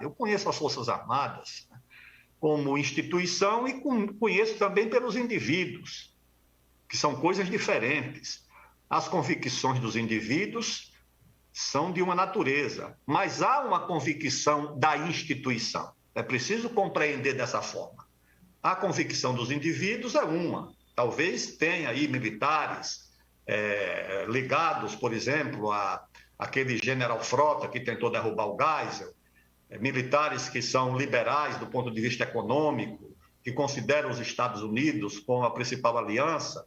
Eu conheço as Forças Armadas como instituição e conheço também pelos indivíduos, que são coisas diferentes. As convicções dos indivíduos são de uma natureza, mas há uma convicção da instituição. É preciso compreender dessa forma. A convicção dos indivíduos é uma. Talvez tenha aí militares ligados, por exemplo, àquele general Frota que tentou derrubar o Geisel, militares que são liberais do ponto de vista econômico, que consideram os Estados Unidos como a principal aliança,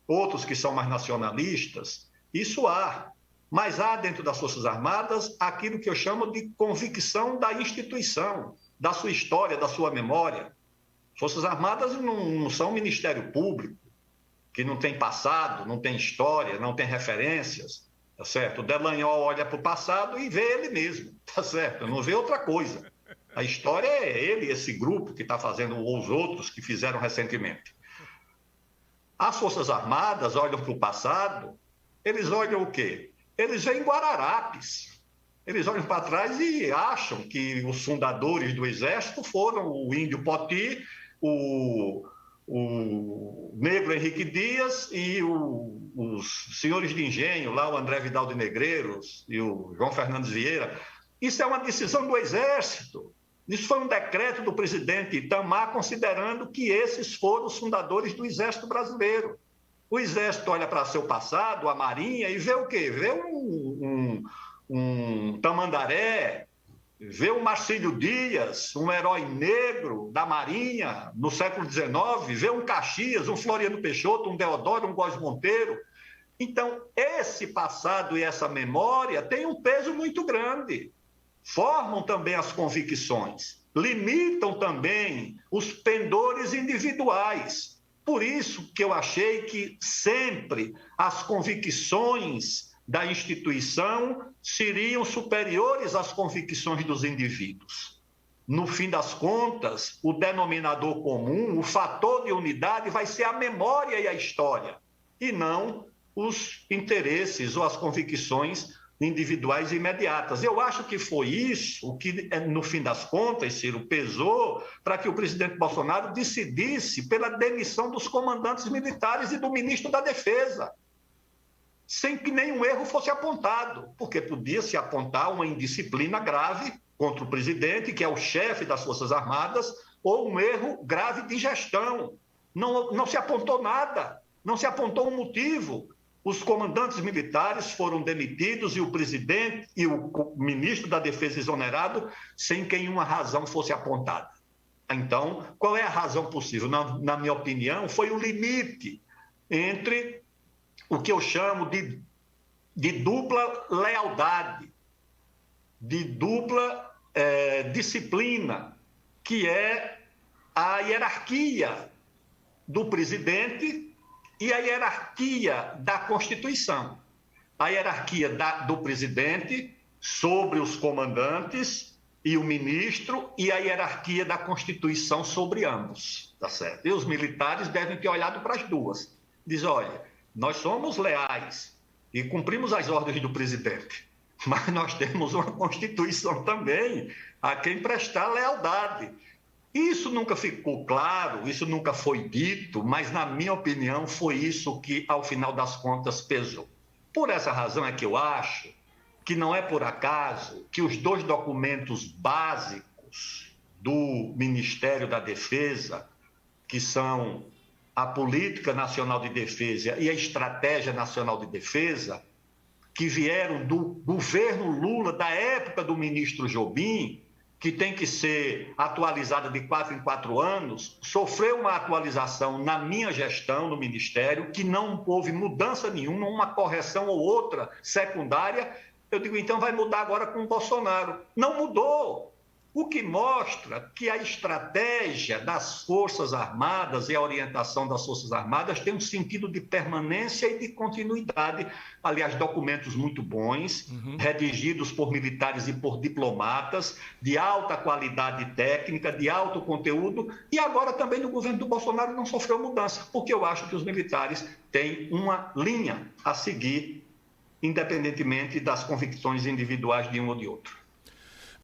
outros que são mais nacionalistas. Isso há. Mas há dentro das Forças Armadas aquilo que eu chamo de convicção da instituição, da sua história, da sua memória. Forças Armadas não são um Ministério Público, que não tem passado, não tem história, não tem referências, tá certo? O Delanhol olha para o passado e vê ele mesmo, tá certo? Não vê outra coisa. A história é ele, esse grupo que está fazendo, ou os outros que fizeram recentemente. As Forças Armadas olham para o passado, eles olham o quê? Eles veem Guararapes. Eles olham para trás e acham que os fundadores do Exército foram o Índio Poti, o Negro Henrique Dias e os senhores de engenho, lá o André Vidal de Negreiros e o João Fernandes Vieira. Isso é uma decisão do Exército. Isso foi um decreto do presidente Itamar, considerando que esses foram os fundadores do Exército Brasileiro. O Exército olha para seu passado, a Marinha, e vê o quê? Vê um Tamandaré, vê o Marcílio Dias, um herói negro da Marinha no século XIX, vê um Caxias, um Floriano Peixoto, um Deodoro, um Góes Monteiro. Então, esse passado e essa memória têm um peso muito grande. Formam também as convicções, limitam também os pendores individuais. Por isso que eu achei que sempre as convicções da instituição seriam superiores às convicções dos indivíduos. No fim das contas, o denominador comum, o fator de unidade vai ser a memória e a história, e não os interesses ou as convicções individuais e imediatas. Eu acho que foi isso que, no fim das contas, Ciro, pesou para que o presidente Bolsonaro decidisse pela demissão dos comandantes militares e do ministro da Defesa, sem que nenhum erro fosse apontado, porque podia se apontar uma indisciplina grave contra o presidente, que é o chefe das Forças Armadas, ou um erro grave de gestão. Não se apontou nada, não se apontou um motivo. Os comandantes militares foram demitidos e o presidente e o ministro da Defesa exonerado sem que nenhuma razão fosse apontada. Então, qual é a razão possível? Na minha opinião, foi o limite entre o que eu chamo de dupla lealdade, de dupla disciplina, que é a hierarquia do presidente e a hierarquia da Constituição. A hierarquia do presidente sobre os comandantes e o ministro, e a hierarquia da Constituição sobre ambos, tá certo? E os militares devem ter olhado para as duas. Diz, olha, nós somos leais e cumprimos as ordens do presidente, mas nós temos uma Constituição também a quem prestar lealdade. Isso nunca ficou claro, isso nunca foi dito, mas, na minha opinião, foi isso que, ao final das contas, pesou. Por essa razão é que eu acho que não é por acaso que os dois documentos básicos do Ministério da Defesa, que são a Política Nacional de Defesa e a Estratégia Nacional de Defesa, que vieram do governo Lula, da época do ministro Jobim, que tem que ser atualizada de 4 em 4 anos, sofreu uma atualização na minha gestão no Ministério, que não houve mudança nenhuma, uma correção ou outra secundária. Eu digo, então vai mudar agora com o Bolsonaro. Não mudou. O que mostra que a estratégia das Forças Armadas e a orientação das Forças Armadas tem um sentido de permanência e de continuidade. Aliás, documentos muito bons, redigidos por militares e por diplomatas, de alta qualidade técnica, de alto conteúdo, e agora também no governo do Bolsonaro não sofreu mudança, porque eu acho que os militares têm uma linha a seguir, independentemente das convicções individuais de um ou de outro.